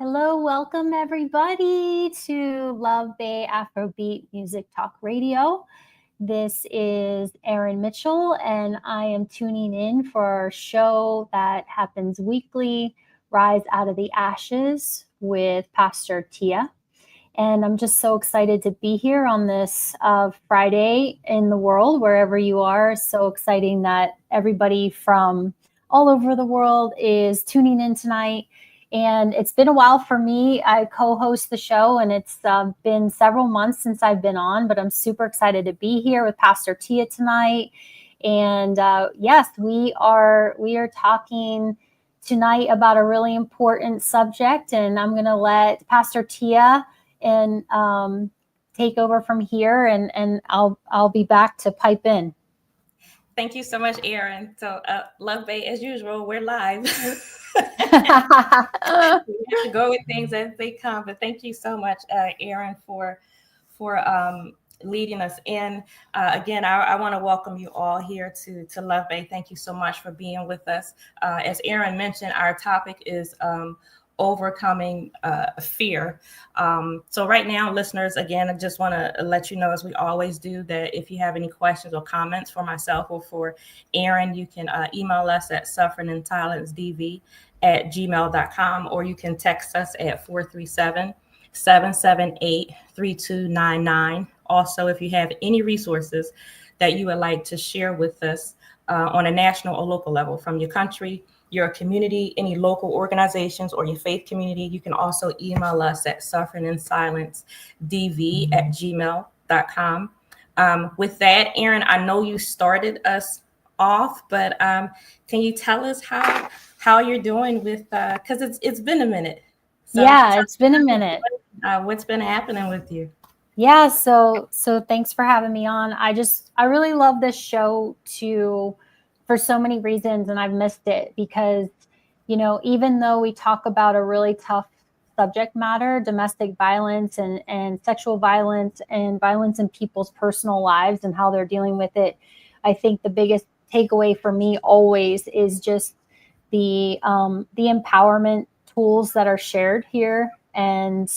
Hello, welcome everybody to Love Bay Afrobeat Music Talk Radio. This is Erin Mitchell, and I am tuning in for our show that happens weekly, Rise Out of the Ashes with Pastor Tia. And I'm just so excited to be here on this Friday in the world, wherever you are. So exciting that everybody from all over the world is tuning in tonight. And it's been a while for me. I co-host the show, and it's been several months since I've been on, but I'm super excited to be here with Pastor Tia tonight. And yes, we are talking tonight about a really important subject, and I'm going to let Pastor Tia take over from here, and I'll be back to pipe in. Thank you so much, Erin. So, Love Bay, as usual, we're live. We have to go with things as they come. But thank you so much, Erin, for leading us in. Again, I want to welcome you all here to Love Bay. Thank you so much for being with us. As Erin mentioned, our topic is overcoming fear. So right now, listeners, again, I just want to let you know, as we always do, that if you have any questions or comments for myself or for Erin, you can email us at sufferinginsilencedv@gmail.com, or you can text us at 437-778-3299. Also, if you have any resources that you would like to share with us on a national or local level from your country, your community, any local organizations, or your faith community, you can also email us at sufferinginsilencedv@gmail.com. With that, Erin, I know you started us off, but can you tell us how you're doing with, because it's been a minute. So yeah, it's been a minute. What's been happening with you? Yeah, so thanks for having me on. I really love this show for so many reasons, and I've missed it because, even though we talk about a really tough subject matter, domestic violence and sexual violence and violence in people's personal lives and how they're dealing with it, I think the biggest takeaway for me always is just the empowerment tools that are shared here, and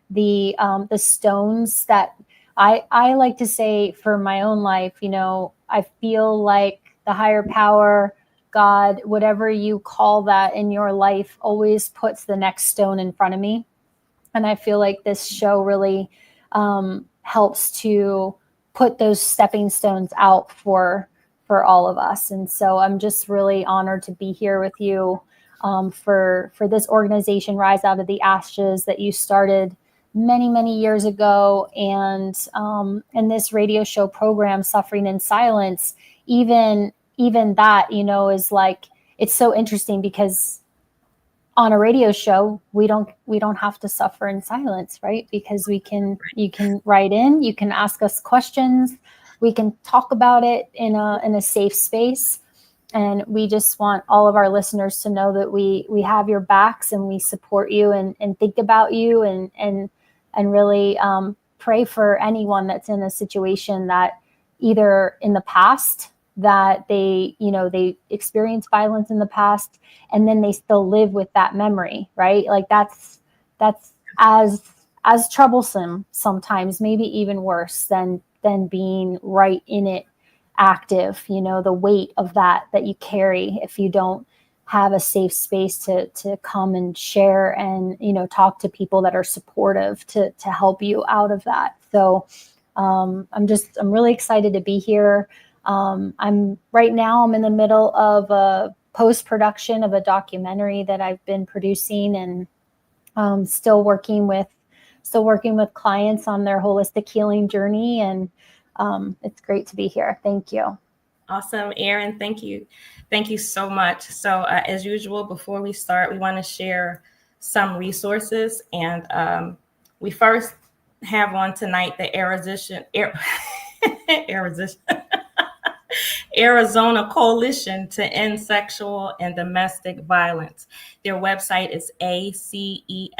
the stones that I like to say for my own life. I feel like the higher power, God, whatever you call that in your life, always puts the next stone in front of me. And I feel like this show really helps to put those stepping stones out for all of us. And so I'm just really honored to be here with you for this organization, Rise Out of the Ashes, that you started many, many years ago. And this radio show program, Suffering in Silence, even that, is like, it's so interesting because on a radio show, we don't have to suffer in silence, right? Because you can write in, you can ask us questions, we can talk about it in a safe space. And we just want all of our listeners to know that we have your backs, and we support you and think about you and really pray for anyone that's in a situation that either in the past that they experienced violence in the past, and then they still live with that memory, right? Like that's as troublesome sometimes, maybe even worse than being right in it, active, the weight of that you carry if you don't have a safe space to come and share and, talk to people that are supportive to help you out of that. So I'm really excited to be here. I'm in the middle of a post-production of a documentary that I've been producing, and still working with clients on their holistic healing journey. And it's great to be here. Thank you. Awesome, Erin. Thank you. Thank you so much. So as usual, before we start, we want to share some resources. And we first have on tonight the Arizona Coalition to End Sexual and Domestic Violence. Their website is acesdv.org.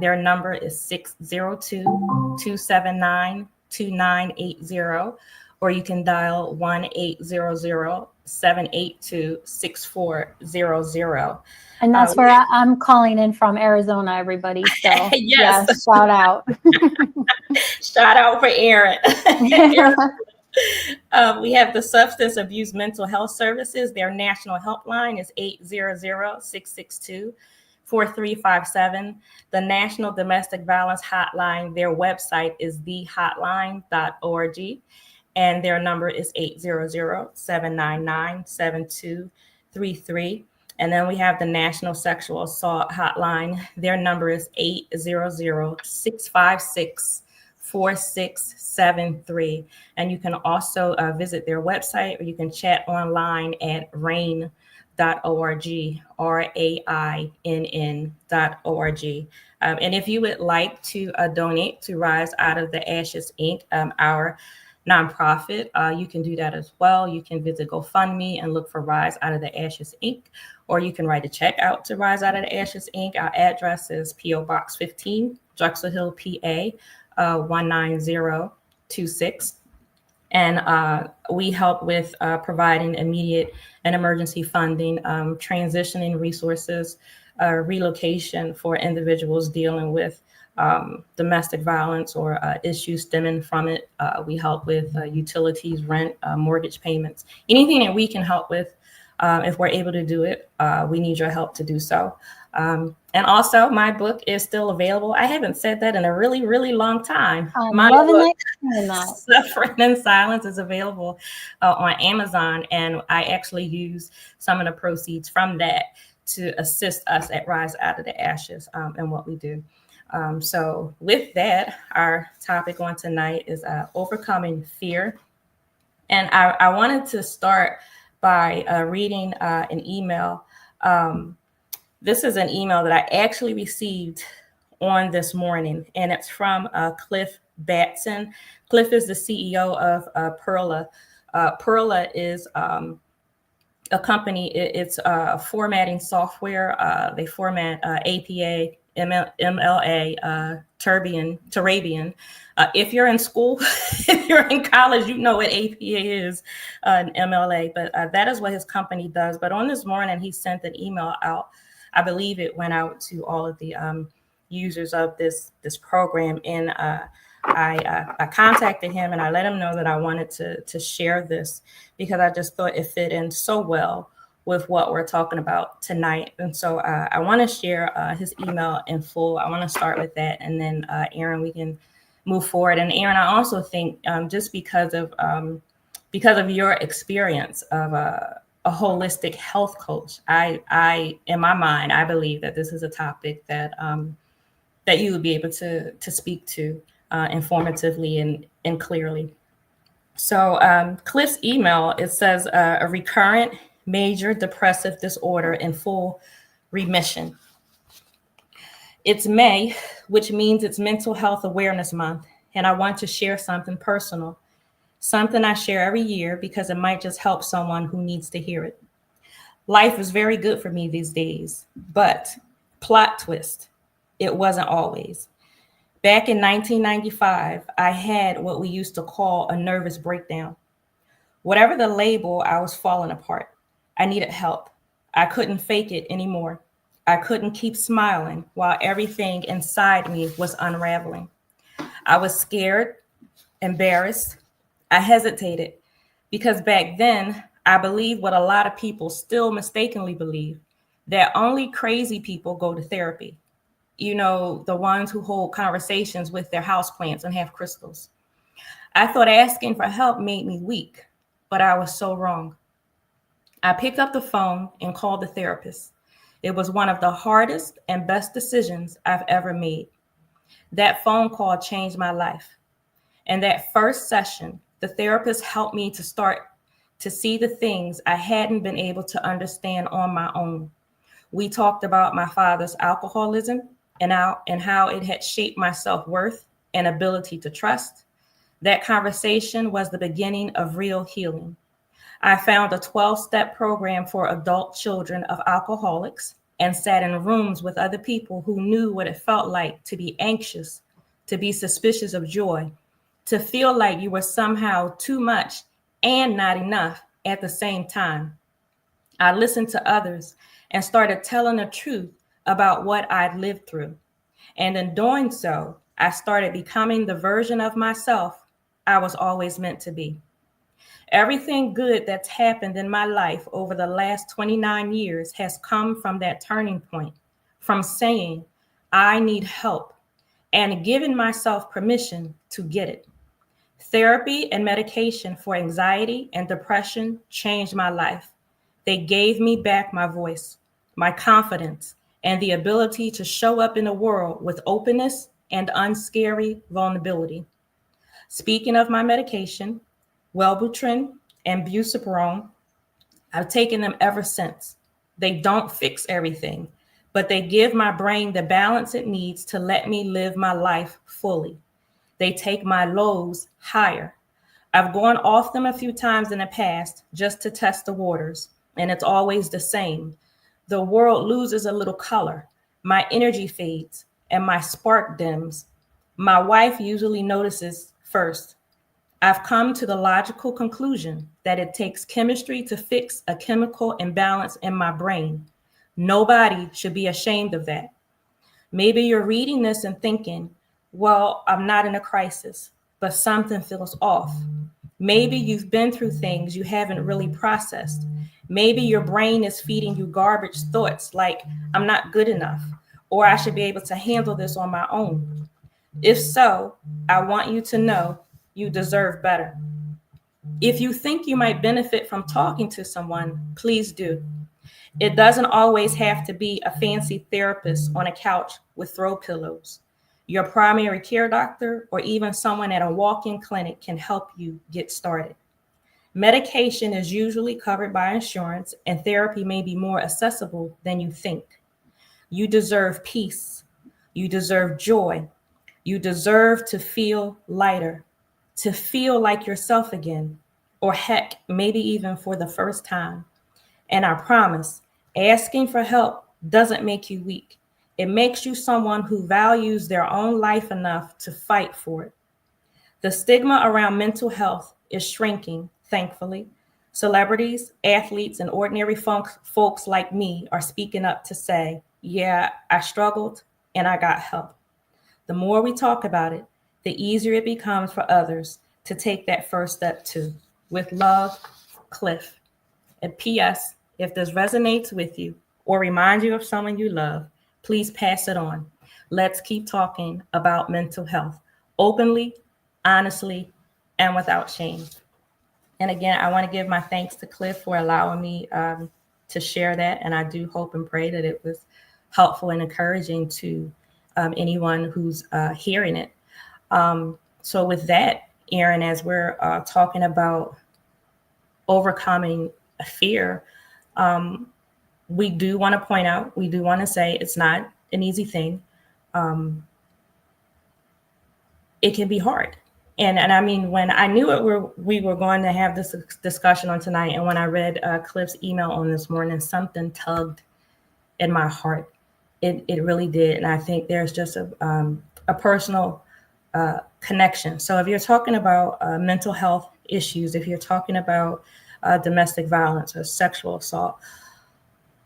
Their number is 602-279-2980, or you can dial 1-800 888-782-6400. And that's where I'm calling in from, Arizona, everybody. So yes, shout out. Shout out for Erin. We have the Substance Abuse Mental Health Services. Their national helpline is 800-662-4357. The National Domestic Violence Hotline, their website is thehotline.org, and their number is 800-799-7233. And then we have the National Sexual Assault Hotline. Their number is 800-656-4673. And you can also visit their website, or you can chat online at rainn.org, RAINN.org. And if you would like to donate to Rise Out of the Ashes, Inc., our nonprofit, you can do that as well. You can visit GoFundMe and look for Rise Out of the Ashes, Inc., or you can write a check out to Rise Out of the Ashes, Inc. Our address is P.O. Box 15, Drexel Hill, PA, 19026. And we help with providing immediate and emergency funding, transitioning resources, relocation for individuals dealing with domestic violence or issues stemming from it. We help with utilities, rent, mortgage payments, anything that we can help with. If we're able to do it, we need your help to do so. And also, my book is still available. I haven't said that in a really, really long time. My book, Suffering in Silence, is available on Amazon, and I actually use some of the proceeds from that to assist us at Rise Out of the Ashes and what we do. So with that, our topic on tonight is overcoming fear. And I wanted to start by reading an email. This is an email that I actually received on this morning, and it's from Cliff Batson. Cliff is the CEO of Perla. Perla is a company. It's formatting software. They format APA, MLA, Turabian. If you're in school, if you're in college, you know what APA is, and MLA, but that is what his company does. But on this morning, he sent an email out. I believe it went out to all of the users of this program, and I contacted him and I let him know that I wanted to share this because I just thought it fit in so well with what we're talking about tonight. And so I want to share his email in full. I want to start with that, and then Erin, we can move forward. And Erin, I also think just because of your experience of a holistic health coach, I in my mind, I believe that this is a topic that that you would be able to speak to informatively and clearly. So Cliff's email, it says a recurrent major depressive disorder in full remission. It's May, which means it's Mental Health Awareness Month, and I want to share something personal, something I share every year because it might just help someone who needs to hear it. Life is very good for me these days, but plot twist, it wasn't always. Back in 1995, I had what we used to call a nervous breakdown. Whatever the label, I was falling apart. I needed help. I couldn't fake it anymore. I couldn't keep smiling while everything inside me was unraveling. I was scared, embarrassed. I hesitated because back then I believed what a lot of people still mistakenly believe, that only crazy people go to therapy. You know, the ones who hold conversations with their houseplants and have crystals. I thought asking for help made me weak, but I was so wrong. I picked up the phone and called the therapist. It was one of the hardest and best decisions I've ever made. That phone call changed my life. And that first session, the therapist helped me to start to see the things I hadn't been able to understand on my own. We talked about my father's alcoholism and how it had shaped my self-worth and ability to trust. That conversation was the beginning of real healing. I found a 12-step program for adult children of alcoholics and sat in rooms with other people who knew what it felt like to be anxious, to be suspicious of joy, to feel like you were somehow too much and not enough, at the same time. I listened to others and started telling the truth about what I'd lived through. And in doing so, I started becoming the version of myself I was always meant to be. Everything good that's happened in my life over the last 29 years has come from that turning point, from saying, I need help, and giving myself permission to get it. Therapy and medication for anxiety and depression changed my life. They gave me back my voice, my confidence, and the ability to show up in the world with openness and unscary vulnerability. Speaking of my medication, Wellbutrin and Buspirone, I've taken them ever since. They don't fix everything, but they give my brain the balance it needs to let me live my life fully. They take my lows higher. I've gone off them a few times in the past just to test the waters, and it's always the same. The world loses a little color. My energy fades and my spark dims. My wife usually notices first. I've come to the logical conclusion that it takes chemistry to fix a chemical imbalance in my brain. Nobody should be ashamed of that. Maybe you're reading this and thinking, well, I'm not in a crisis, but something feels off. Maybe you've been through things you haven't really processed. Maybe your brain is feeding you garbage thoughts like, I'm not good enough, or I should be able to handle this on my own. If so, I want you to know you deserve better. If you think you might benefit from talking to someone, please do. It doesn't always have to be a fancy therapist on a couch with throw pillows. Your primary care doctor or even someone at a walk-in clinic can help you get started. Medication is usually covered by insurance, and therapy may be more accessible than you think. You deserve peace. You deserve joy. You deserve to feel lighter, to feel like yourself again, or heck, maybe even for the first time. And I promise, asking for help doesn't make you weak. It makes you someone who values their own life enough to fight for it. The stigma around mental health is shrinking, thankfully. Celebrities, athletes, and ordinary folks like me are speaking up to say, yeah, I struggled and I got help. The more we talk about it, the easier it becomes for others to take that first step too. With love, Cliff. And P.S., if this resonates with you or reminds you of someone you love, please pass it on. Let's keep talking about mental health openly, honestly, and without shame. And again, I want to give my thanks to Cliff for allowing me to share that. And I do hope and pray that it was helpful and encouraging to anyone who's hearing it. So with that, Erin, as we're talking about overcoming a fear, we do want to point out, we do want to say it's not an easy thing. It can be hard. And I mean, when I knew we were going to have this discussion on tonight, and when I read Cliff's email on this morning, something tugged in my heart. It really did. And I think there's just a personal connection. So if you're talking about mental health issues, if you're talking about domestic violence or sexual assault,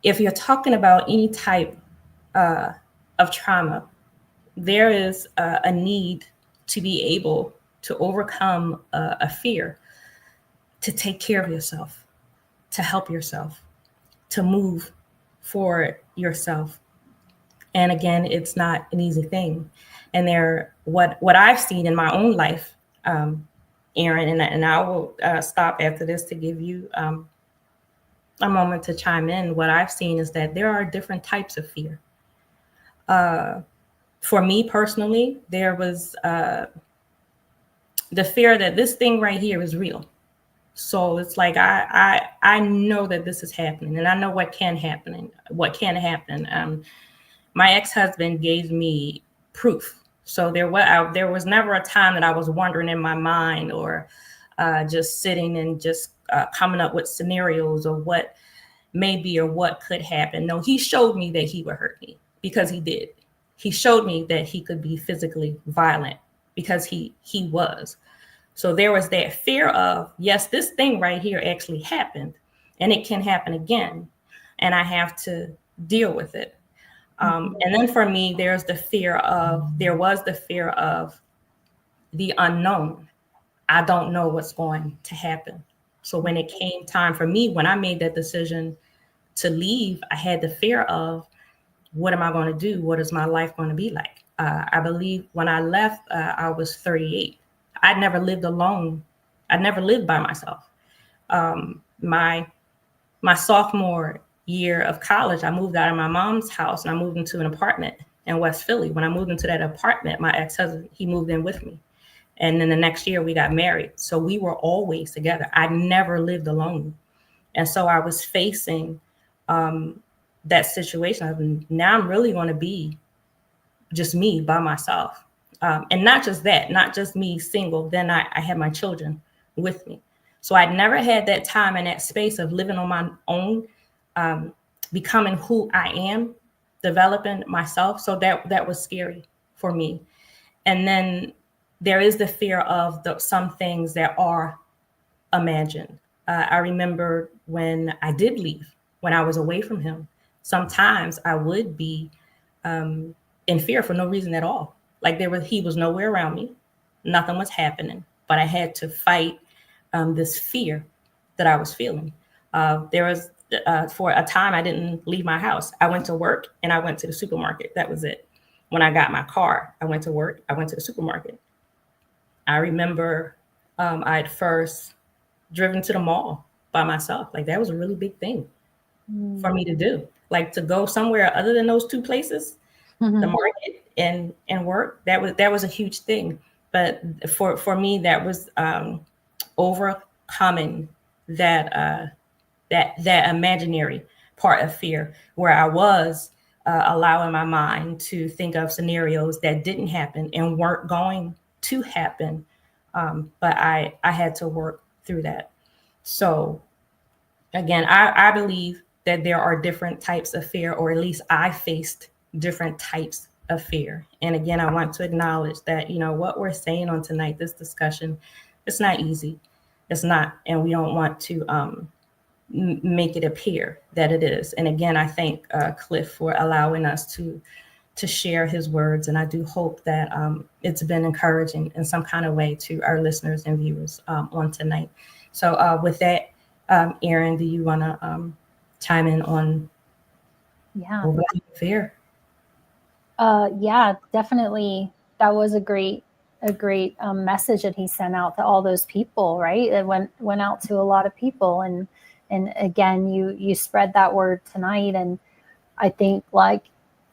if you're talking about any type of trauma, there is a need to be able to overcome a fear, to take care of yourself, to help yourself, to move for yourself. And again, it's not an easy thing. And what I've seen in my own life, Erin, and I will stop after this to give you a moment to chime in. What I've seen is that there are different types of fear. For me personally, there was the fear that this thing right here is real. So it's like I know that this is happening, and I know what can happen. My ex-husband gave me proof. So there was never a time that I was wondering in my mind or just sitting and just coming up with scenarios of what may be or what could happen. No, he showed me that he would hurt me, because he did. He showed me that he could be physically violent, because he was. So there was that fear of, yes, this thing right here actually happened and it can happen again. And I have to deal with it. And then for me, there was the fear of the unknown. I don't know what's going to happen. So when it came time for me, when I made that decision to leave, I had the fear of, what am I going to do? What is my life going to be like? I believe when I left, I was 38. I'd never lived alone. I'd never lived by myself. My sophomore year of college, I moved out of my mom's house and I moved into an apartment in West Philly. When I moved into that apartment, my ex-husband, he moved in with me. And then the next year we got married. So we were always together. I never lived alone. And so I was facing that situation of, now I'm really going to be just me by myself. And not just that, not just me single. Then I had my children with me. So I'd never had that time and that space of living on my own, becoming who I am, developing myself. So that was scary for me. And then there is the fear of some things that are imagined. I remember when I did leave, when I was away from him, sometimes I would be in fear for no reason at all. Like he was nowhere around me, nothing was happening, but I had to fight this fear that I was feeling. There was for a time I didn't leave my house. I went to work and I went to the supermarket. That was it. When I got my car, I went to work. I went to the supermarket. I remember I'd first driven to the mall by myself. Like that was a really big thing for me to do. Like to go somewhere other than those two places, the market and work. That was a huge thing. But for me, that was overcoming that imaginary part of fear, where I was allowing my mind to think of scenarios that didn't happen and weren't going to happen. But I had to work through that. So again, I believe that there are different types of fear, or at least I faced different types of fear. And again, I want to acknowledge that, what we're saying on tonight, this discussion, it's not easy. It's not. And we don't want to make it appear that it is. And again, I thank Cliff for allowing us to share his words. And I do hope that it's been encouraging in some kind of way to our listeners and viewers on tonight. So with that, Erin, do you want to chime in on fear? Yeah, definitely. That was a great message that he sent out to all those people, right? It went out to a lot of people, and again, you spread that word tonight, and I think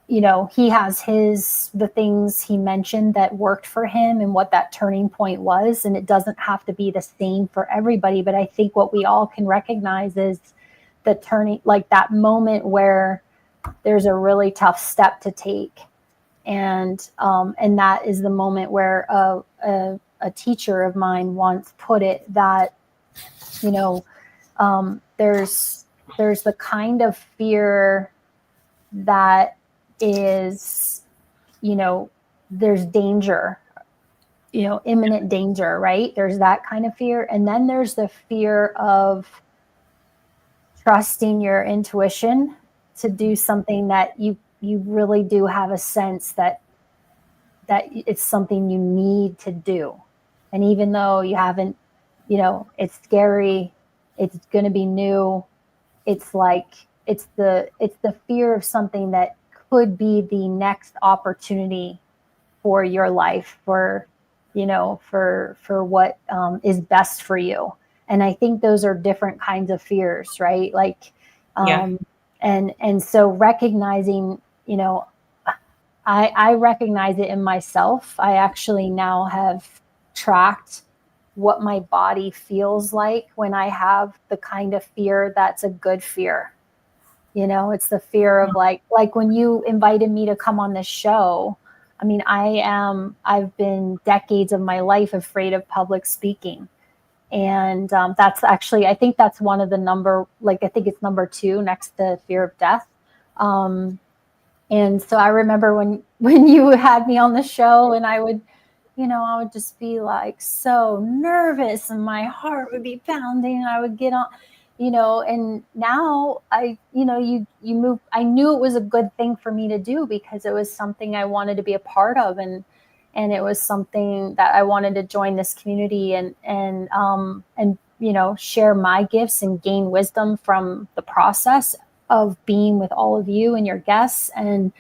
he has the things he mentioned that worked for him and what that turning point was, and it doesn't have to be the same for everybody. But I think what we all can recognize is the turning, like that moment where there's a really tough step to take. And that is the moment where a teacher of mine once put it, that, there's the kind of fear that is, there's danger, imminent danger, right? There's that kind of fear. And then there's the fear of trusting your intuition to do something that you really do have a sense that it's something you need to do. And even though you haven't, it's scary, it's going to be new. It's like, it's the fear of something that could be the next opportunity for your life, for what is best for you. And I think those are different kinds of fears, right? Like, and so recognizing, I recognize it in myself. I actually now have tracked what my body feels like when I have the kind of fear that's a good fear. It's the fear of like when you invited me to come on this show. I mean, I've been decades of my life afraid of public speaking. And that's actually, I think that's one of the I think it's number 2 next to fear of death. And so I remember when you had me on the show, and I would, I would just be like so nervous and my heart would be pounding. And I would get on, and now you move. I knew it was a good thing for me to do because it was something I wanted to be a part of. And it was something that I wanted to join this community and share my gifts and gain wisdom from the process of being with all of you and your guests. And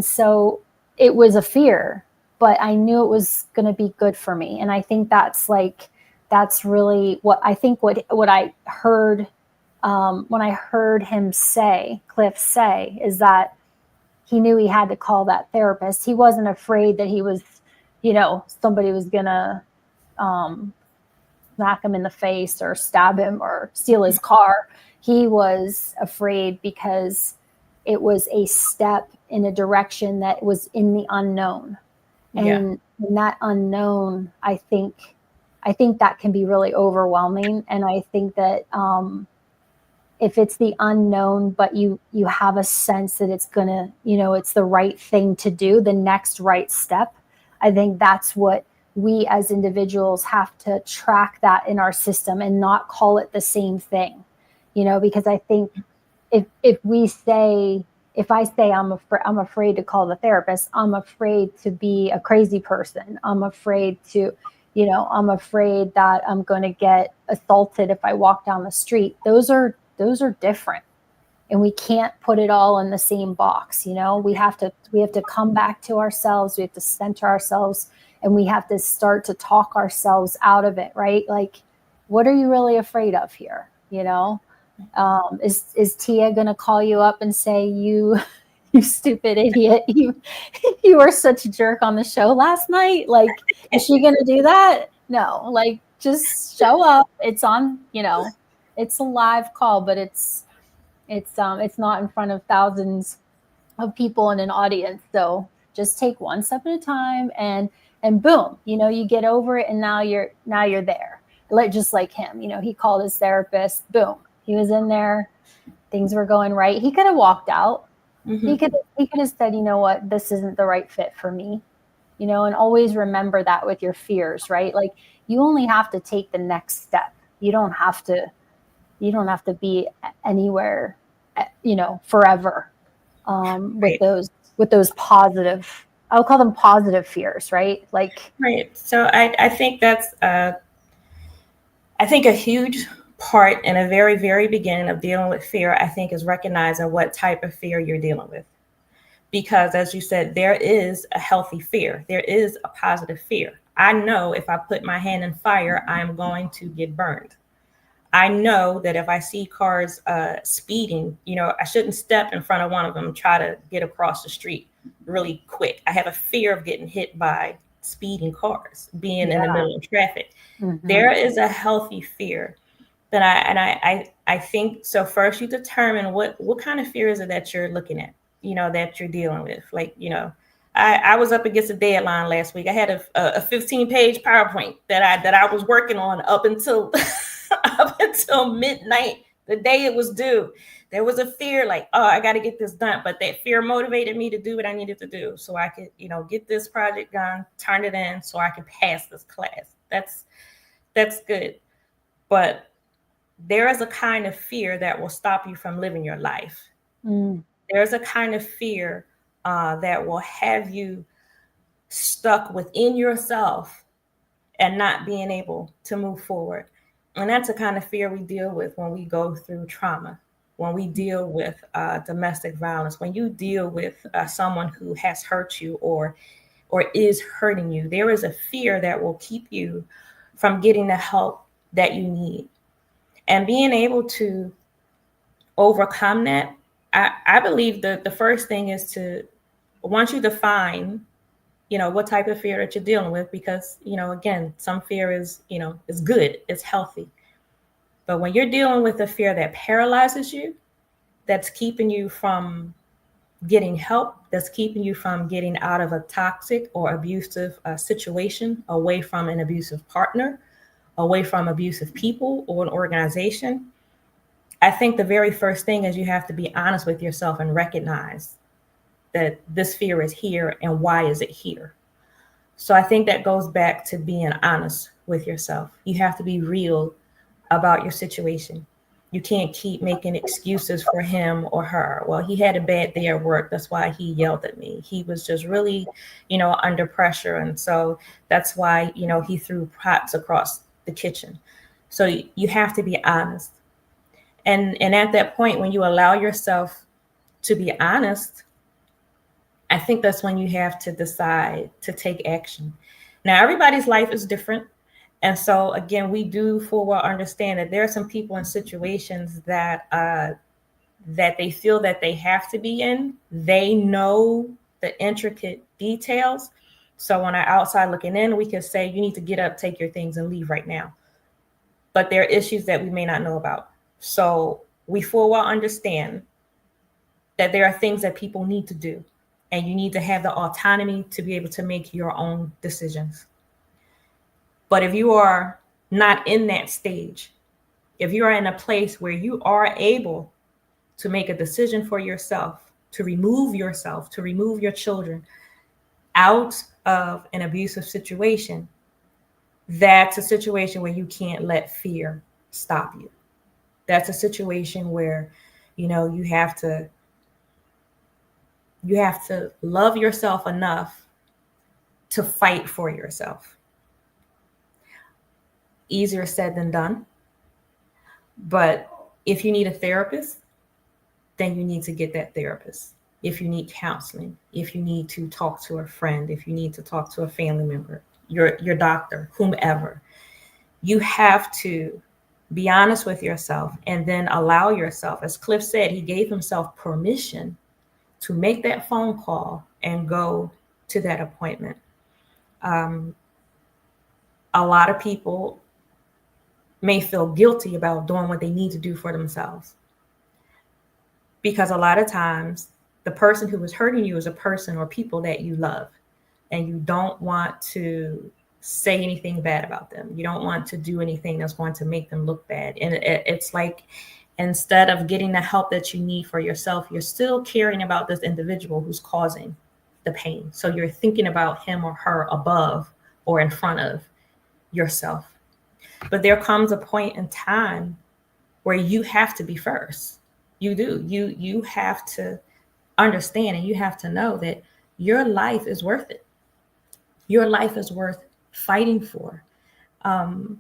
so it was a fear, but I knew it was going to be good for me. And I think that's really what I heard when I heard Cliff say, is that he knew he had to call that therapist. He wasn't afraid that he was, somebody was going to smack him in the face or stab him or steal his car. He was afraid because it was a step in a direction that was in the unknown. And in that unknown, I think that can be really overwhelming. And I think that if it's the unknown, but you have a sense that it's gonna, it's the right thing to do, the next right step, I think that's what we as individuals have to track that in our system and not call it the same thing, because I think if I say I'm afraid to call the therapist, I'm afraid to be a crazy person. I'm afraid I'm afraid that I'm going to get assaulted if I walk down the street. Those are different, and we can't put it all in the same box. We have to come back to ourselves. We have to center ourselves, and we have to start to talk ourselves out of it, right? Like, what are you really afraid of here? Is Tia going to call you up and say, you stupid idiot, you were such a jerk on the show last night? Like, is she going to do that? No, like, just show up. It's on, it's a live call, but it's not in front of thousands of people in an audience. So just take one step at a time, and boom, you get over it, and now you're there. Just like him, he called his therapist, boom, he was in there, things were going right. He could have walked out. Mm-hmm. He could have said, you know what, this isn't the right fit for me, and always remember that with your fears, right? Like, you only have to take the next step. You don't have to be anywhere, forever, right. with those positive, I'll call them positive fears, right? Like, right. So I think that's, I think a huge part in a very, very beginning of dealing with fear, I think, is recognizing what type of fear you're dealing with. Because as you said, there is a healthy fear. There is a positive fear. I know if I put my hand in fire, I'm going to get burned. I know that if I see cars speeding, I shouldn't step in front of one of them and try to get across the street really quick. I have a fear of getting hit by speeding cars, being in the middle of traffic. Mm-hmm. There is a healthy fear. I think so. First, you determine what kind of fear is it that you're looking at, that you're dealing with. Like, I was up against a deadline last week. I had a 15-page PowerPoint that I was working on up until midnight, the day it was due. There was a fear like, oh, I got to get this done. But that fear motivated me to do what I needed to do so I could, get this project done, turn it in so I could pass this class. That's good. But there is a kind of fear that will stop you from living your life. Mm. There's a kind of fear that will have you stuck within yourself and not being able to move forward. And that's the kind of fear we deal with when we go through trauma, when we deal with domestic violence, when you deal with someone who has hurt you or is hurting you. There is a fear that will keep you from getting the help that you need. And being able to overcome that, I believe that the first thing is to, once you define, what type of fear that you're dealing with, because, again, some fear is good, it's healthy. But when you're dealing with a fear that paralyzes you, that's keeping you from getting help, that's keeping you from getting out of a toxic or abusive situation, away from an abusive partner, away from abusive people or an organization, I think the very first thing is you have to be honest with yourself and recognize that this fear is here and why is it here? So I think that goes back to being honest with yourself. You have to be real about your situation. You can't keep making excuses for him or her. Well, he had a bad day at work. That's why he yelled at me. He was just really, under pressure. And so that's why, he threw pots across the kitchen. So you have to be honest. And at that point, when you allow yourself to be honest, I think that's when you have to decide to take action. Now, everybody's life is different. And so, again, we do full well understand that there are some people in situations that that they feel that they have to be in. They know the intricate details. So on our outside looking in, we can say, you need to get up, take your things, and leave right now. But there are issues that we may not know about. So we full well understand that there are things that people need to do, and you need to have the autonomy to be able to make your own decisions. But if you are not in that stage, if you are in a place where you are able to make a decision for yourself, to remove your children out of an abusive situation, that's a situation where you can't let fear stop you. That's a situation where, you have to love yourself enough to fight for yourself. Easier said than done. But if you need a therapist, then you need to get that therapist. If you need counseling, if you need to talk to a friend, if you need to talk to a family member, your doctor, whomever, you have to be honest with yourself and then allow yourself, as Cliff said, he gave himself permission to make that phone call and go to that appointment. A lot of people may feel guilty about doing what they need to do for themselves, because a lot of times the person who is hurting you is a person or people that you love, and you don't want to say anything bad about them. You don't want to do anything that's going to make them look bad. And it's like, instead of getting the help that you need for yourself, you're still caring about this individual who's causing the pain. So you're thinking about him or her above or in front of yourself. But there comes a point in time where you have to be first. You do. You have to understand, and you have to know that your life is worth it. Your life is worth fighting for. And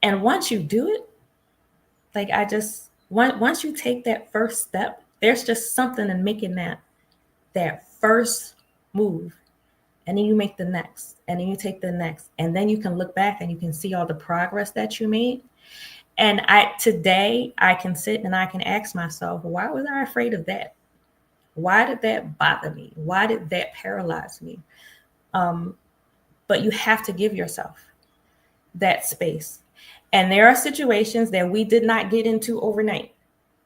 once you do it, once you take that first step, there's just something in making that first move. And then you make the next, and then you take the next, and then you can look back and you can see all the progress that you made. And today I can sit and I can ask myself, why was I afraid of that? Why did that bother me? Why did that paralyze me? But you have to give yourself that space. And there are situations that we did not get into overnight.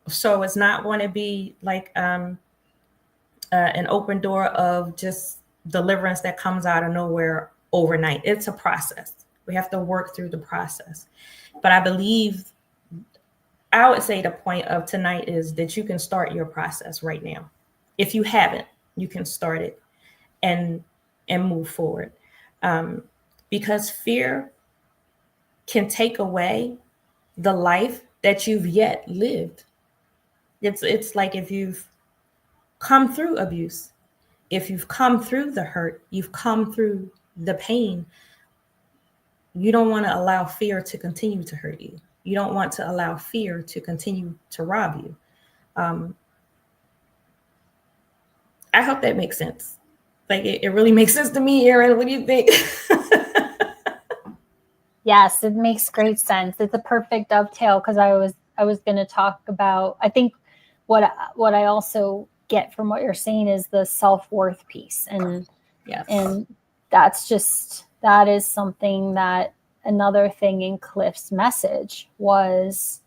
So it's not going to be like an open door of just deliverance that comes out of nowhere overnight. It's a process. We have to work through the process. But I would say the point of tonight is that you can start your process right now. If you haven't, you can start it and move forward. Because fear can take away the life that you've yet lived. It's like, if you've come through abuse, if you've come through the hurt, you've come through the pain, you don't want to allow fear to continue to hurt you. You don't want to allow fear to continue to rob you. I hope that makes sense. Like, it really makes sense to me, Erin. What do you think? Yes, it makes great sense. It's a perfect dovetail, because I was going to talk about, I think what I also get from what you're saying is the self-worth piece. And yes. And that is something that, another thing in Cliff's message was,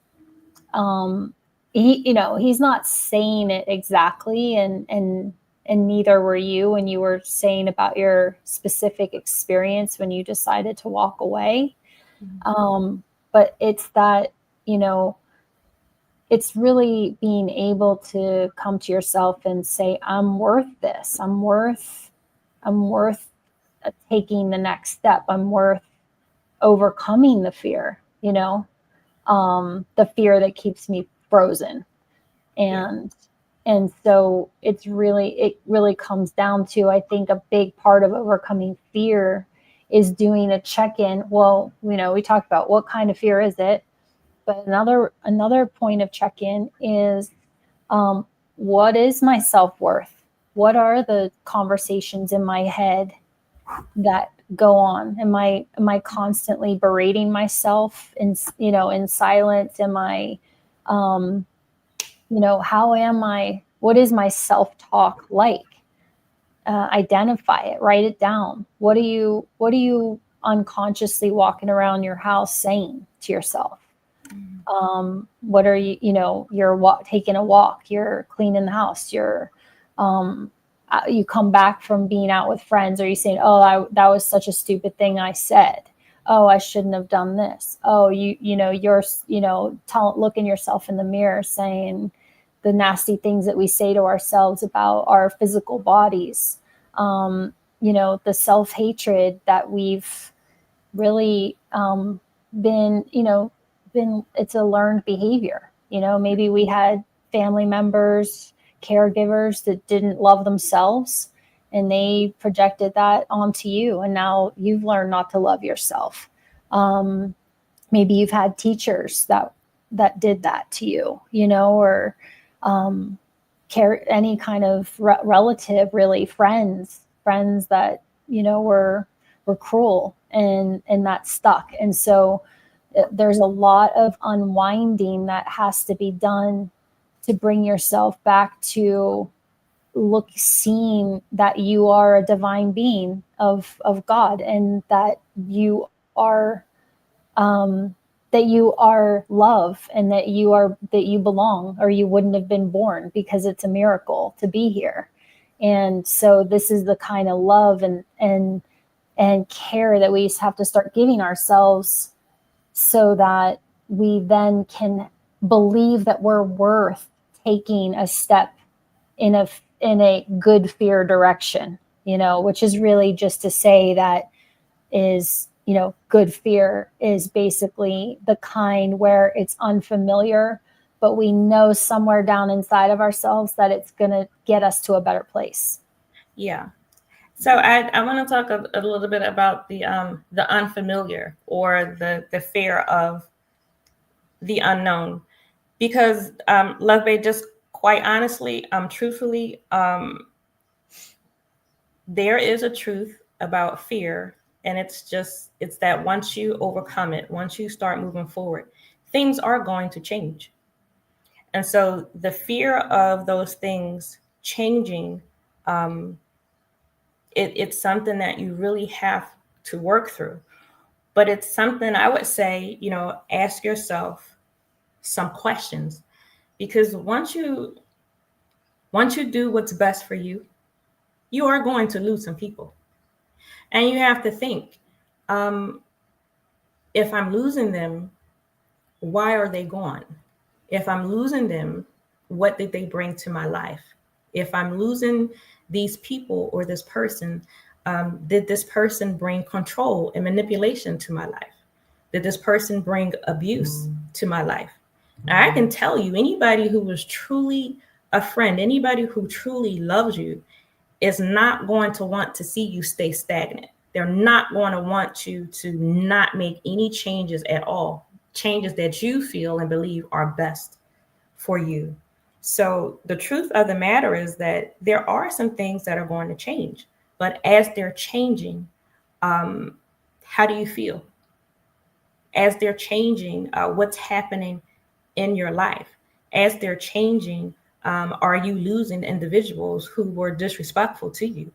he's not saying it exactly, and neither were you when you were saying about your specific experience when you decided to walk away. Mm-hmm. But it's that, it's really being able to come to yourself and say, I'm worth this. I'm worth taking the next step. I'm worth overcoming the fear, the fear that keeps me frozen. And so it really comes down to, I think, a big part of overcoming fear is doing a check-in. Well, we talked about what kind of fear is it, but another point of check-in is, what is my self-worth? What are the conversations in my head that go on? Am I constantly berating myself in silence? Am I, how am I? What is my self-talk like? Identify it, write it down. What are you unconsciously walking around your house saying to yourself? What are you're taking a walk, you're cleaning the house, you come back from being out with friends, are you saying, oh, that was such a stupid thing I said, oh, I shouldn't have done this, oh, you're looking yourself in the mirror saying the nasty things that we say to ourselves about our physical bodies, the self-hatred that we've really been, it's a learned behavior. Maybe we had family members, caregivers that didn't love themselves, and they projected that onto you, and now you've learned not to love yourself. Maybe you've had teachers that did that to you, or any kind of relative, really friends that were cruel, and that stuck. And so there's a lot of unwinding that has to be done to bring yourself back to seeing that you are a divine being of God, and that you are love, and that you belong, or you wouldn't have been born, because it's a miracle to be here. And so this is the kind of love and care that we have to start giving ourselves, so that we then can believe that we're worth taking a step in a good fear direction, which is really just to say that is, good fear is basically the kind where it's unfamiliar, but we know somewhere down inside of ourselves that it's going to get us to a better place. Yeah. So I want to talk a little bit about the unfamiliar, or the fear of the unknown, because Love Bae, just quite honestly, truthfully, there is a truth about fear, and it's that once you overcome it, once you start moving forward, things are going to change. And so the fear of those things changing, it's something that you really have to work through. But it's something I would say, ask yourself some questions, because once you do what's best for you, you are going to lose some people. And you have to think, if I'm losing them, why are they gone? If I'm losing them, what did they bring to my life? If I'm losing these people or this person, did this person bring control and manipulation to my life? Did this person bring abuse to my life? Now, I can tell you, anybody who was truly a friend, anybody who truly loves you, is not going to want to see you stay stagnant. They're not going to want you to not make any changes at all, changes that you feel and believe are best for you. So the truth of the matter is that there are some things that are going to change, but as they're changing, how do you feel? As they're changing, what's happening in your life? As they're changing, are you losing individuals who were disrespectful to you,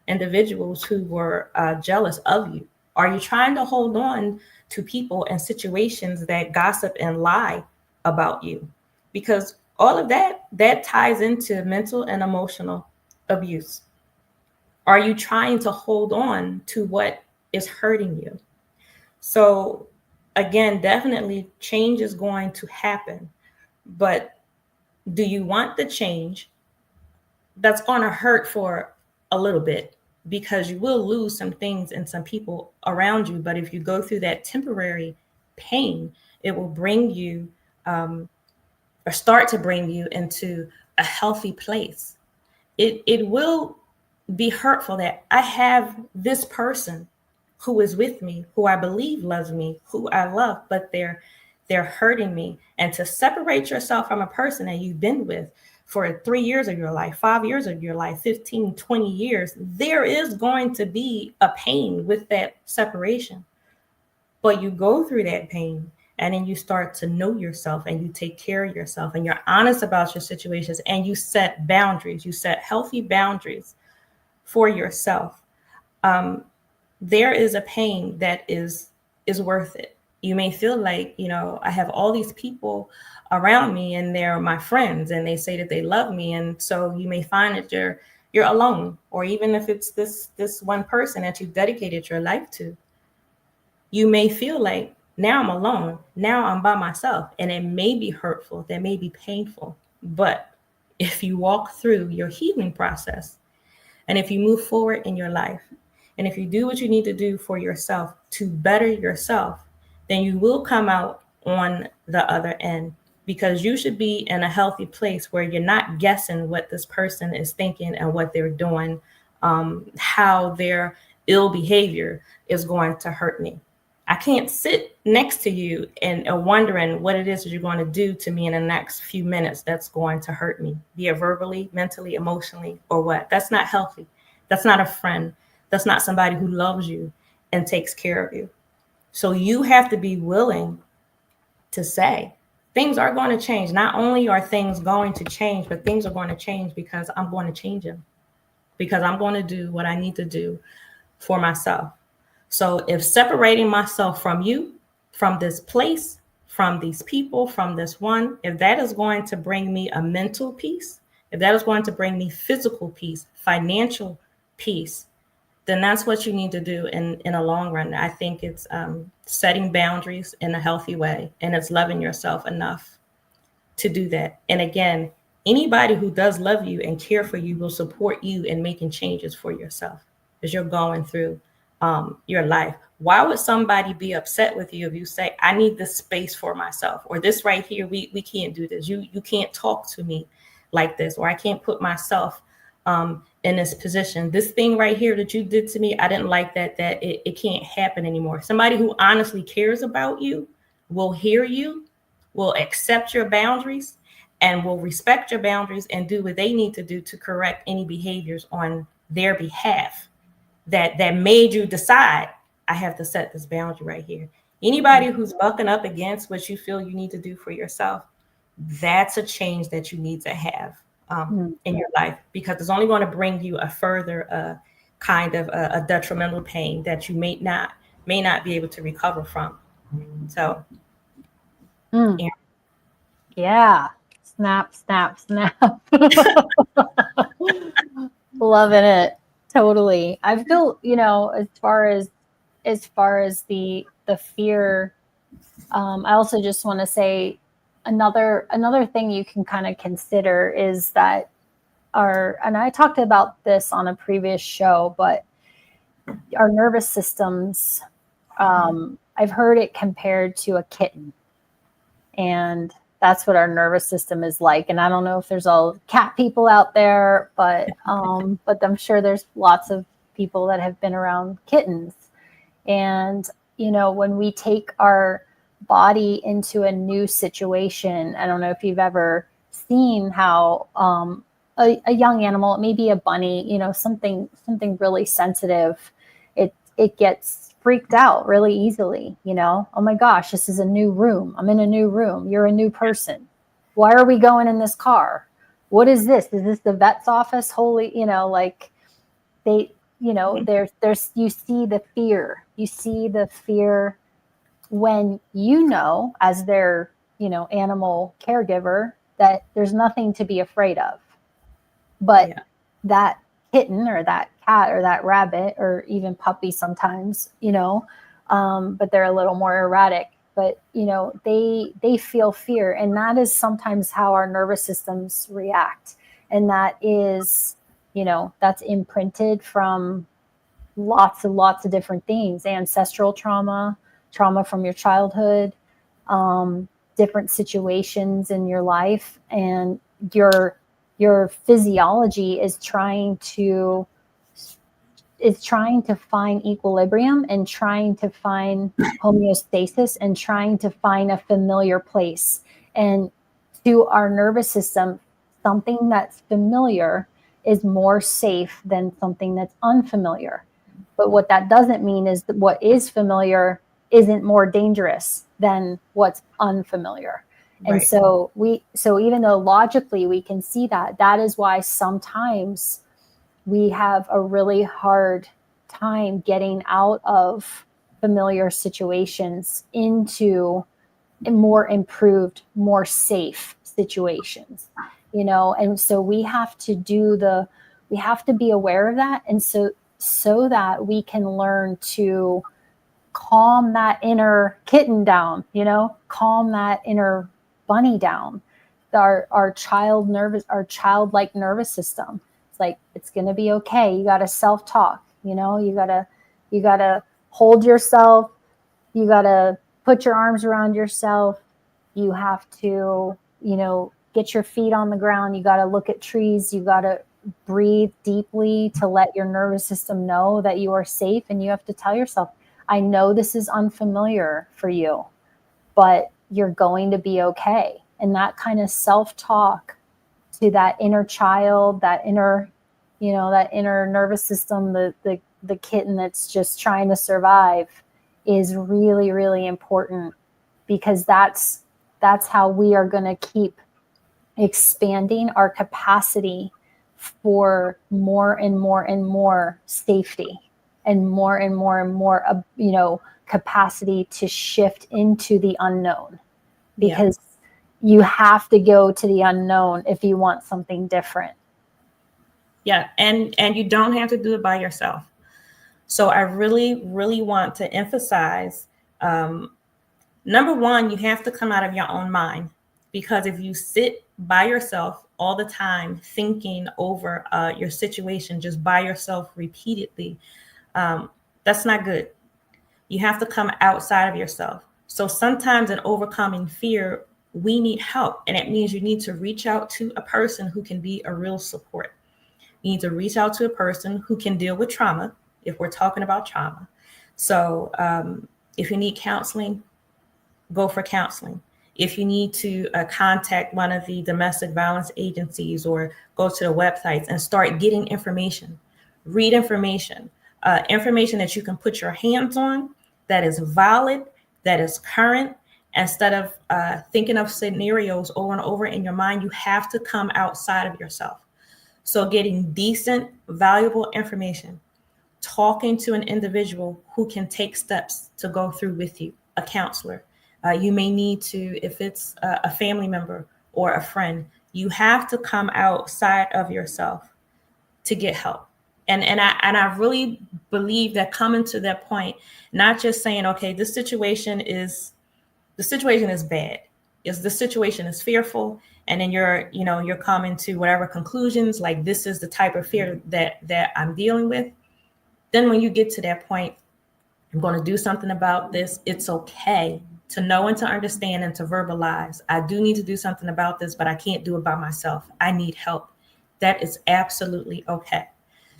individuals who were jealous of you? Are you trying to hold on to people and situations that gossip and lie about you? Because all of that ties into mental and emotional abuse. Are you trying to hold on to what is hurting you? So again, definitely change is going to happen, but do you want the change that's going to hurt for a little bit? because you will lose some things and some people around you. But if you go through that temporary pain, it will bring you or start to bring you into a healthy place. It will be hurtful that I have this person who is with me, who I believe loves me, who I love, but they're hurting me. And to separate yourself from a person that you've been with for 3 years of your life, 5 years of your life, 15, 20 years, there is going to be a pain with that separation. But you go through that pain and then you start to know yourself and you take care of yourself and you're honest about your situations and you set boundaries. You set healthy boundaries for yourself. There is a pain that is worth it. You may feel like, I have all these people around me and they're my friends and they say that they love me. And so you may find that you're alone, or even if it's this one person that you've dedicated your life to, you may feel like, now I'm alone. Now I'm by myself. And it may be hurtful. That may be painful. But if you walk through your healing process and if you move forward in your life, and if you do what you need to do for yourself to better yourself, then you will come out on the other end, because you should be in a healthy place where you're not guessing what this person is thinking and what they're doing, how their ill behavior is going to hurt me. I can't sit next to you and wondering what it is that you're going to do to me in the next few minutes that's going to hurt me, be it verbally, mentally, emotionally, or what. That's not healthy. That's not a friend. That's not somebody who loves you and takes care of you. So you have to be willing to say, things are going to change. Not only are things going to change, but things are going to change because I'm going to change them, because I'm going to do what I need to do for myself. So if separating myself from you, from this place, from these people, from this one, if that is going to bring me a mental peace, if that is going to bring me physical peace, financial peace, then that's what you need to do in a long run. I think it's setting boundaries in a healthy way, and it's loving yourself enough to do that. And again, anybody who does love you and care for you will support you in making changes for yourself as you're going through your life. Why would somebody be upset with you if you say, I need this space for myself, or this right here, we can't do this. You can't talk to me like this, or I can't put myself in this position. This thing right here that you did to me, I didn't like that it can't happen anymore. Somebody who honestly cares about you will hear you, will accept your boundaries, and will respect your boundaries and do what they need to do to correct any behaviors on their behalf that made you decide, I have to set this boundary right here. Anybody who's bucking up against what you feel you need to do for yourself, that's a change that you need to have in your life, because it's only going to bring you a further kind of a detrimental pain that you may not be able to recover from. So, yeah, snap, snap, snap. Loving it. Totally. I feel, as far as the fear, I also just want to say another thing you can kind of consider is that and I talked about this on a previous show, but our nervous systems, I've heard it compared to a kitten, and that's what our nervous system is like. And I don't know if there's all cat people out there, but I'm sure there's lots of people that have been around kittens. And, when we take our body into a new situation, I don't know if you've ever seen how a young animal, maybe a bunny, something really sensitive, it gets freaked out really easily. Oh my gosh, this is a new room. I'm in a new room. You're a new person. Why are we going in this car? What is this? Is this the vet's office? Holy, they, there's, you see the fear. You see the fear when as their, animal caregiver, that there's nothing to be afraid of. But that kitten or that cat or that rabbit or even puppy sometimes, but they're a little more erratic. But, they feel fear. And that is sometimes how our nervous systems react. And that is, that's imprinted from lots and lots of different things: ancestral trauma, trauma from your childhood, different situations in your life, and your physiology is trying to find equilibrium and trying to find homeostasis and trying to find a familiar place. And to our nervous system, something that's familiar is more safe than something that's unfamiliar. But what that doesn't mean is that what is familiar isn't more dangerous than what's unfamiliar. And Right. so even though logically we can see that, that is why sometimes we have a really hard time getting out of familiar situations into more improved, more safe situations, and so we have to be aware of that. And so that we can learn to calm that inner kitten down, calm that inner bunny down, our childlike nervous system. It's like, it's going to be okay. You got to self-talk, you got to hold yourself. You got to put your arms around yourself. You have to, get your feet on the ground. You got to look at trees. You got to breathe deeply to let your nervous system know that you are safe. And you have to tell yourself, I know this is unfamiliar for you, but you're going to be okay. And that kind of self-talk to that inner child, that inner nervous system, the kitten that's just trying to survive, is really, really important, because that's how we are going to keep expanding our capacity for more and more and more safety, and more and more and more, capacity to shift into the unknown, because you have to go to the unknown if you want something different. Yeah. And you don't have to do it by yourself. So I really, really want to emphasize, number one, you have to come out of your own mind, because if you sit by yourself all the time thinking over your situation just by yourself repeatedly, that's not good. You have to come outside of yourself. So sometimes in overcoming fear, we need help. And it means you need to reach out to a person who can be a real support. You need to reach out to a person who can deal with trauma, if we're talking about trauma. So if you need counseling, go for counseling. If you need to contact one of the domestic violence agencies, or go to the websites and start getting information, read information that you can put your hands on, that is valid, that is current. Instead of thinking of scenarios over and over in your mind, you have to come outside of yourself. So getting decent, valuable information, talking to an individual who can take steps to go through with you, a counselor. You may need to, if it's a family member or a friend, you have to come outside of yourself to get help. And I really believe that coming to that point, not just saying, okay, the situation is bad, is the situation is fearful, and then you're coming to whatever conclusions, like this is the type of fear that I'm dealing with. Then when you get to that point, I'm going to do something about this. It's okay to know and to understand and to verbalize. I do need to do something about this, but I can't do it by myself. I need help. That is absolutely okay.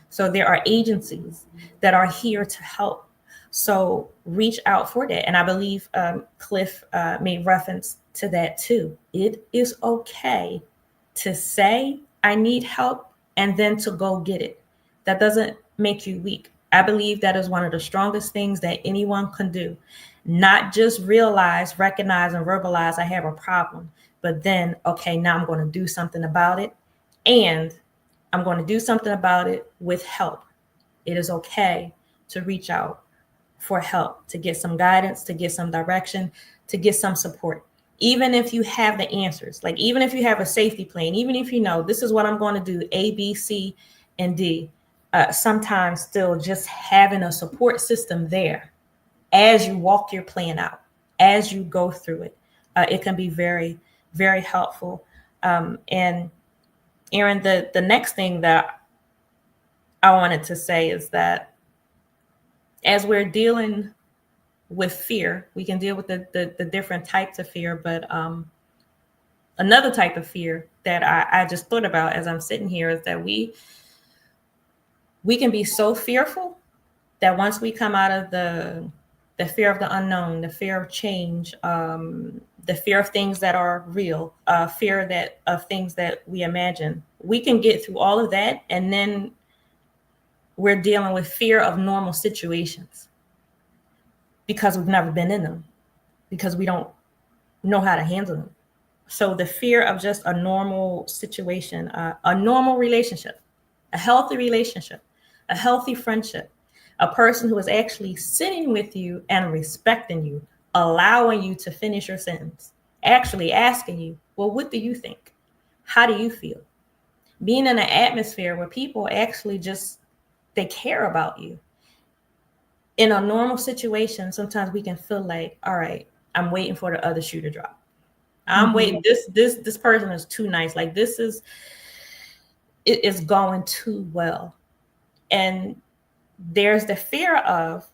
So there are agencies that are here to help. So reach out for that. And I believe Cliff made reference to that too. It is okay to say, I need help, and then to go get it. That doesn't make you weak. I believe that is one of the strongest things that anyone can do. Not just realize, recognize, and verbalize I have a problem, but then, okay, now I'm going to do something about it. And I'm going to do something about it with help. It is okay to reach out for help, to get some guidance, to get some direction, to get some support. Even if you have the answers, like even if you have a safety plan, even if you know this is what I'm going to do, A, B, C, and D, sometimes still just having a support system there as you walk your plan out, as you go through it, it can be very, very helpful. And Erin, the next thing that I wanted to say is that as we're dealing with fear, we can deal with the different types of fear, but another type of fear that I just thought about as I'm sitting here is that we can be so fearful that once we come out of the fear of the unknown, the fear of change, the fear of things that are real, fear that of things that we imagine, we can get through all of that, and then we're dealing with fear of normal situations because we've never been in them, because we don't know how to handle them. So the fear of just a normal situation, a normal relationship, a healthy relationship, a healthy friendship, a person who is actually sitting with you and respecting you, allowing you to finish your sentence, actually asking you, well, what do you think? How do you feel? Being in an atmosphere where people actually just, they care about you. In a normal situation, sometimes we can feel like, all right, I'm waiting for the other shoe to drop. I'm waiting. This person is too nice. Like it is going too well. And there's the fear of,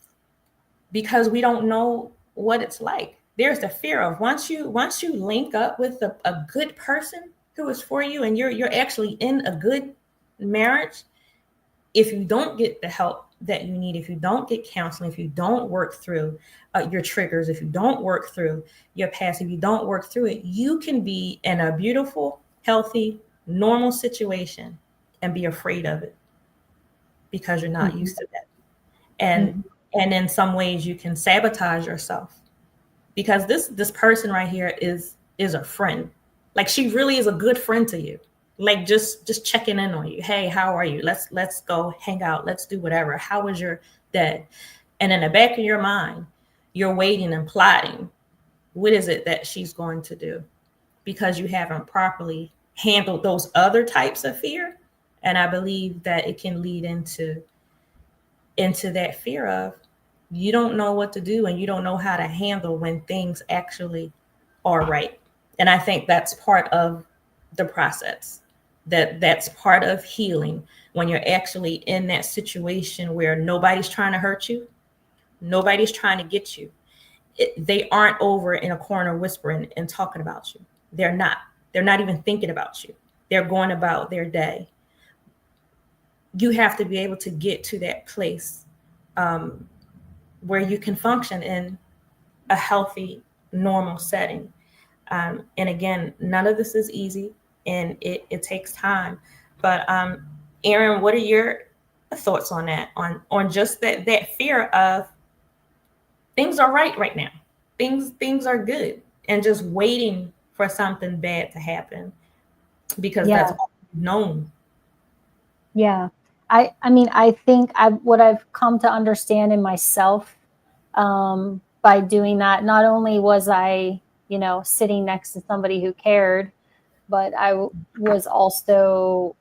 because we don't know what it's like. There's the fear of once you link up with a good person who is for you, and you're actually in a good marriage, if you don't get the help that you need, if you don't get counseling, if you don't work through your triggers, if you don't work through your past, if you don't work through it, you can be in a beautiful, healthy, normal situation and be afraid of it because you're not used to that. And in some ways you can sabotage yourself because this person right here is a friend. Like she really is a good friend to you. Like just checking in on you. Hey, how are you? Let's go hang out. Let's do whatever. How was your day? And in the back of your mind, you're waiting and plotting. What is it that she's going to do? Because you haven't properly handled those other types of fear. And I believe that it can lead into that fear of you don't know what to do and you don't know how to handle when things actually are right. And I think that's part of the process. That's part of healing, when you're actually in that situation where nobody's trying to hurt you, nobody's trying to get you. They aren't over in a corner whispering and talking about you. They're not even thinking about you. They're going about their day. You have to be able to get to that place where you can function in a healthy, normal setting. And again, none of this is easy, and it takes time. But Erin, what are your thoughts on that? On just that fear of things are right now. Things are good, and just waiting for something bad to happen because that's all known. Yeah. I mean, I think what I've come to understand in myself by doing that, not only was I, sitting next to somebody who cared, but I was also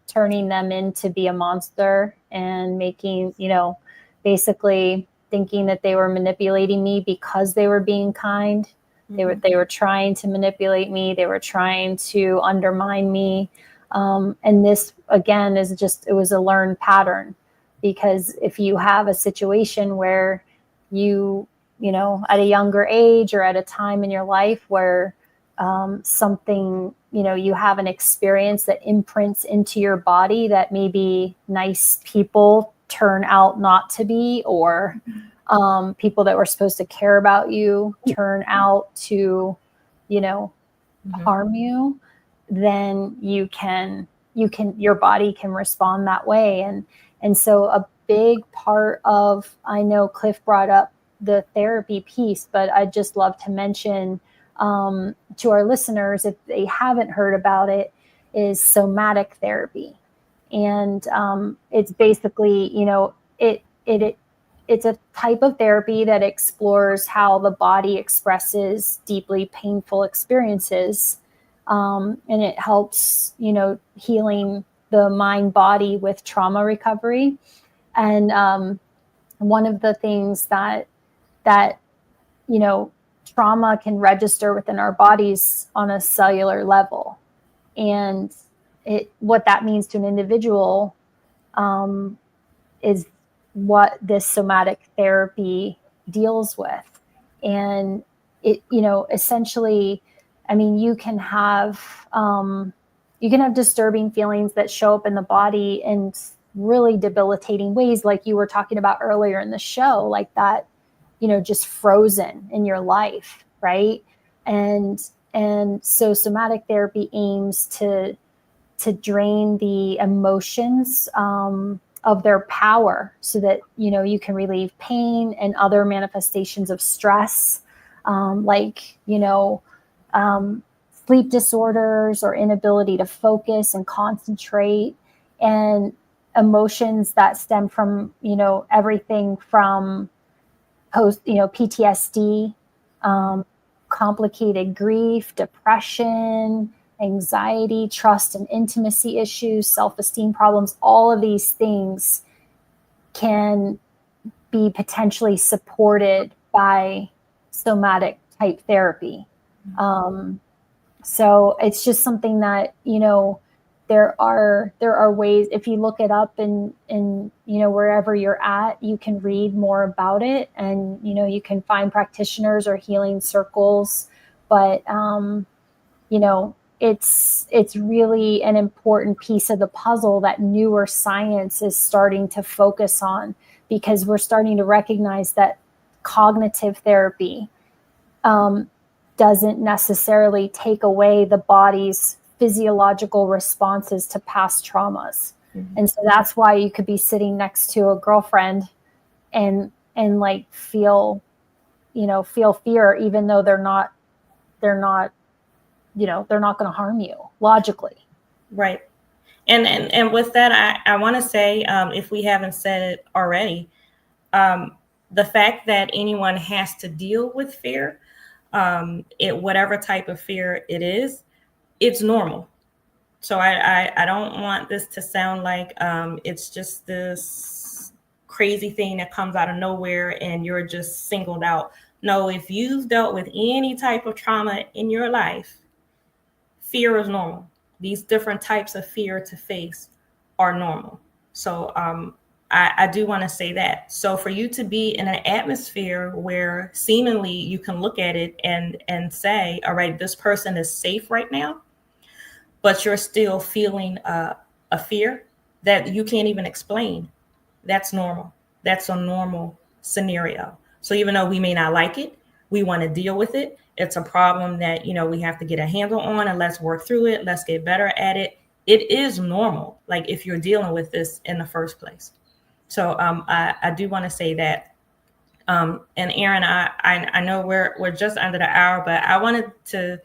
turning them in to be a monster and making, basically thinking that they were manipulating me because they were being kind. Mm-hmm. They were trying to manipulate me. They were trying to undermine me. And this, again, it was a learned pattern, because if you have a situation where you at a younger age or at a time in your life where something, you have an experience that imprints into your body that maybe nice people turn out not to be, or people that were supposed to care about you turn out to, harm you, then your body can respond that way. And so a big part of, I know Cliff brought up the therapy piece, but I'd just love to mention to our listeners, if they haven't heard about it, is somatic therapy. And it's basically, it's a type of therapy that explores how the body expresses deeply painful experiences. And it helps, healing the mind body with trauma recovery. And one of the things that trauma can register within our bodies on a cellular level. And what that means to an individual is what this somatic therapy deals with. And it, essentially, I mean, you can have disturbing feelings that show up in the body in really debilitating ways, like you were talking about earlier in the show, like that, just frozen in your life, right? And so somatic therapy aims to drain the emotions of their power, so that you can relieve pain and other manifestations of stress, like sleep disorders or inability to focus and concentrate, and emotions that stem from everything from PTSD, complicated grief, depression, anxiety, trust and intimacy issues, self-esteem problems. All of these things can be potentially supported by somatic type therapy. So it's just something that, there are ways, if you look it up in wherever you're at, you can read more about it, and, you can find practitioners or healing circles. But, it's really an important piece of the puzzle that newer science is starting to focus on, because we're starting to recognize that cognitive therapy doesn't necessarily take away the body's physiological responses to past traumas. Mm-hmm. And so that's why you could be sitting next to a girlfriend and like feel fear, even though they're not going to harm you logically. Right. And with that, I want to say, if we haven't said it already, the fact that anyone has to deal with fear, whatever type of fear it is, it's normal. So I don't want this to sound like it's just this crazy thing that comes out of nowhere and you're just singled out. No, if you've dealt with any type of trauma in your life, fear is normal. These different types of fear to face are normal. So I do want to say that. So for you to be in an atmosphere where seemingly you can look at it and say, all right, this person is safe right now, but you're still feeling a fear that you can't even explain, that's normal. That's a normal scenario. So even though we may not like it, we want to deal with it. It's a problem that, we have to get a handle on, and let's work through it. Let's get better at it. It is normal, like if you're dealing with this in the first place. So I do want to say that. And Erin, I know we're just under the hour, but I wanted to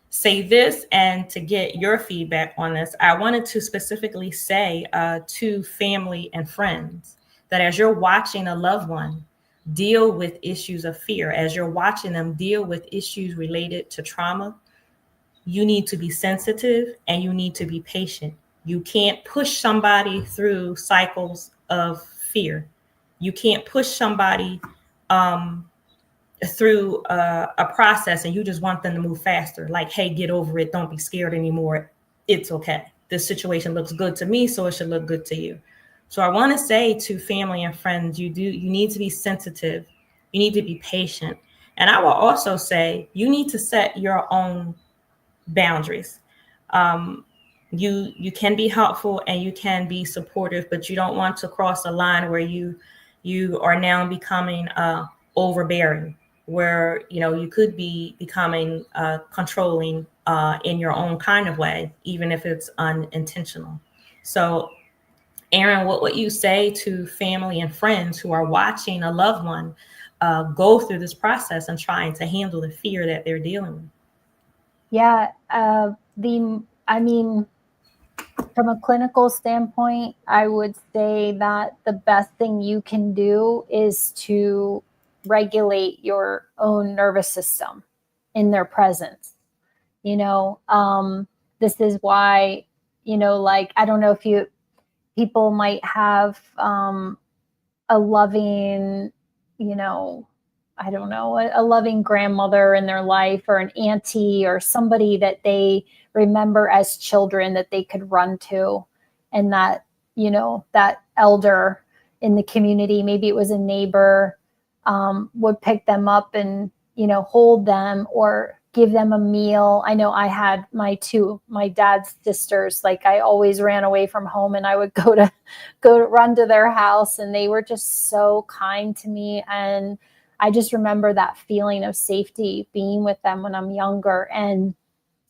say this and to get your feedback on this. I wanted to specifically say to family and friends that as you're watching a loved one deal with issues of fear, as you're watching them deal with issues related to trauma, you need to be sensitive and you need to be patient. You can't push somebody through cycles of fear. You can't push somebody through a process and you just want them to move faster. Like, hey, get over it. Don't be scared anymore. It's okay. This situation looks good to me, so it should look good to you. So I want to say to family and friends, you need to be sensitive. You need to be patient. And I will also say you need to set your own boundaries. You can be helpful and you can be supportive, but you don't want to cross a line where you are now becoming overbearing, where you could be becoming controlling in your own kind of way, even if it's unintentional. So Erin, what would you say to family and friends who are watching a loved one go through this process and trying to handle the fear that they're dealing with? Yeah, from a clinical standpoint, I would say that the best thing you can do is to regulate your own nervous system in their presence. This is why, like, I don't know if people might have a loving, I don't know, a loving grandmother in their life, or an auntie, or somebody that they remember as children that they could run to. And that, that elder in the community. Maybe it was a neighbor would pick them up and, hold them or give them a meal. I know I had my dad's sisters, like I always ran away from home and I would go to run to their house, and they were just so kind to me. And I just remember that feeling of safety being with them when I'm younger, and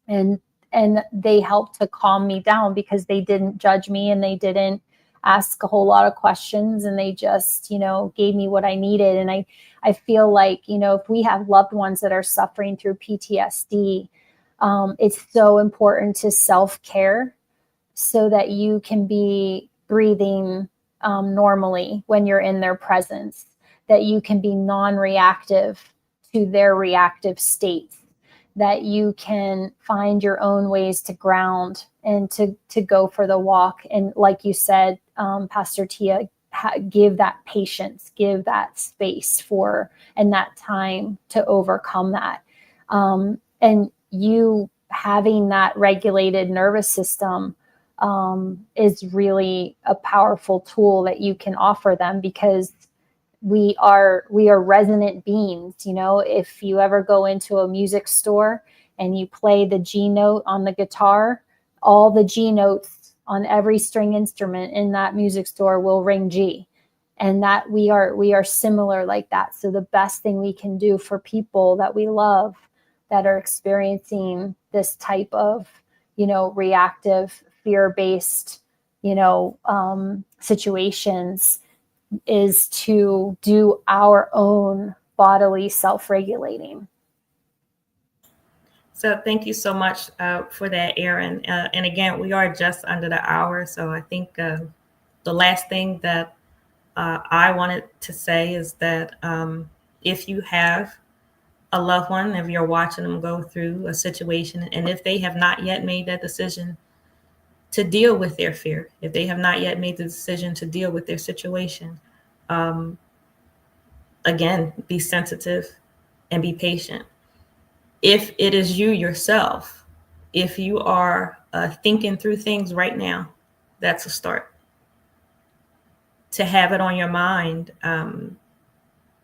they helped to calm me down because they didn't judge me and they didn't ask a whole lot of questions, and they just, gave me what I needed. And I feel like, if we have loved ones that are suffering through PTSD, it's so important to self-care so that you can be breathing normally when you're in their presence, that you can be non-reactive to their reactive states, that you can find your own ways to ground and to go for the walk. And like you said, Pastor Tia, give that patience, give that space for, and that time to overcome that. And you having that regulated nervous system is really a powerful tool that you can offer them, because we are resonant beings. If you ever go into a music store and you play the G note on the guitar, all the G notes on every string instrument in that music store will ring G. And that we are similar like that. So the best thing we can do for people that we love that are experiencing this type of, reactive, fear-based, situations is to do our own bodily self-regulating. So thank you so much for that, Erin. And again, we are just under the hour. So I think the last thing that I wanted to say is that if you have a loved one, if you're watching them go through a situation, and if they have not yet made that decision to deal with their fear, if they have not yet made the decision to deal with their situation, again, be sensitive and be patient. If it is you yourself, if you are thinking through things right now, that's a start. To have it on your mind,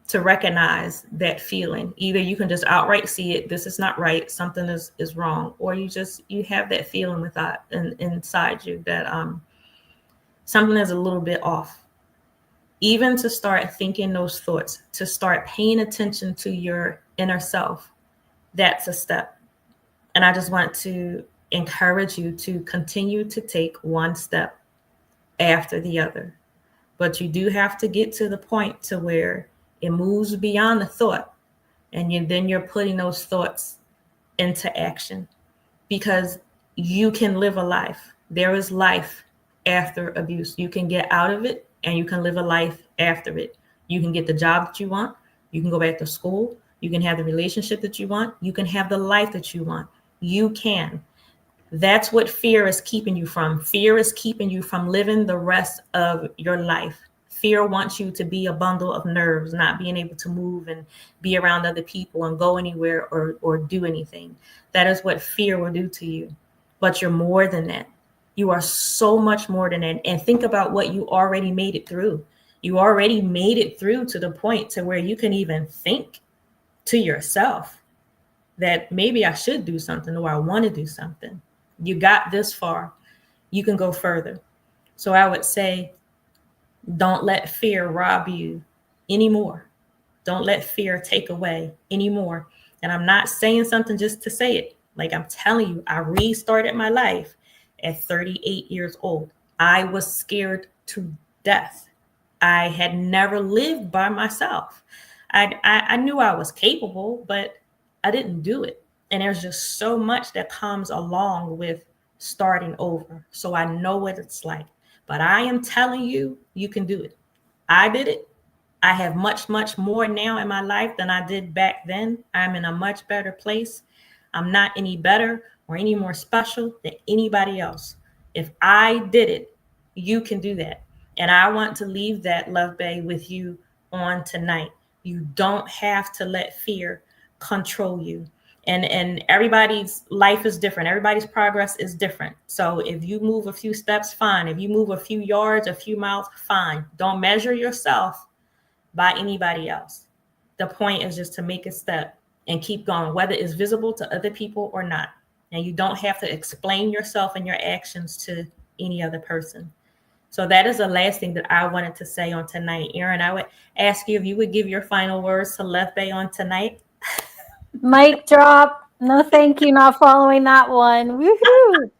to recognize that feeling. Either you can just outright see it, this is not right, something is wrong, or you have that feeling inside you that something is a little bit off. Even to start thinking those thoughts, to start paying attention to your inner self, that's a step. And I just want to encourage you to continue to take one step after the other. But you do have to get to the point to where it moves beyond the thought, and then you're putting those thoughts into action, because you can live a life. There is life after abuse. You can get out of it and you can live a life after it. You can get the job that you want. You can go back to school. You can have the relationship that you want. You can have the life that you want. You can. That's what fear is keeping you from. Fear is keeping you from living the rest of your life. Fear wants you to be a bundle of nerves, not being able to move and be around other people and go anywhere or do anything. That is what fear will do to you. But you're more than that. You are so much more than that. And think about what you already made it through. You already made it through to the point to where you can even think to yourself that maybe I should do something, or I want to do something. You got this far. You can go further. So I would say, don't let fear rob you anymore. Don't let fear take away anymore. And I'm not saying something just to say it. Like, I'm telling you, I restarted my life at 38 years old. I was scared to death. I had never lived by myself. I knew I was capable, but I didn't do it. And there's just so much that comes along with starting over. So I know what it's like. But I am telling you, you can do it. I did it. I have much, much more now in my life than I did back then. I'm in a much better place. I'm not any better or any more special than anybody else. If I did it, you can do that. And I want to leave that, Love Bay, with you on tonight. You don't have to let fear control you. And everybody's life is different. Everybody's progress is different. So if you move a few steps, fine. If you move a few yards, a few miles, fine. Don't measure yourself by anybody else. The point is just to make a step and keep going, whether it's visible to other people or not. And you don't have to explain yourself and your actions to any other person. So that is the last thing that I wanted to say on tonight. Erin, I would ask you if you would give your final words to Left Bay on tonight. Mic drop. No, thank you. Not following that one. Woohoo!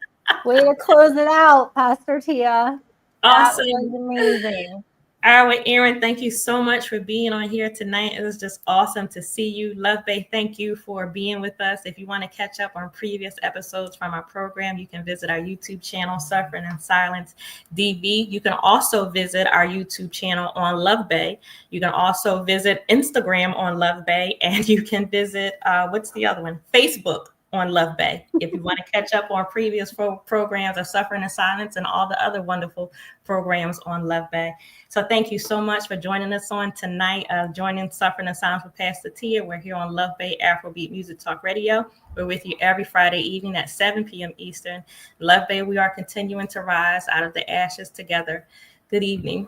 Way to close it out, Pastor Tia. That was Awesome. amazing. All right, Erin, thank you so much for being on here tonight. It was just awesome to see you. Love Bay, thank you for being with us. If you want to catch up on previous episodes from our program, you can visit our YouTube channel, Suffering in Silence DV. You can also visit our YouTube channel on Love Bay. You can also visit Instagram on Love Bay, and you can visit, what's the other one? Facebook on Love Bay. If you want to catch up on previous programs of Suffering in Silence and all the other wonderful programs on Love Bay. So thank you so much for joining us on tonight, joining Suffering in Silence with Pastor Tia. We're here on Love Bay Afrobeat Music Talk Radio. We're with you every Friday evening at 7 p.m. Eastern. Love Bay, we are continuing to rise out of the ashes together. Good evening.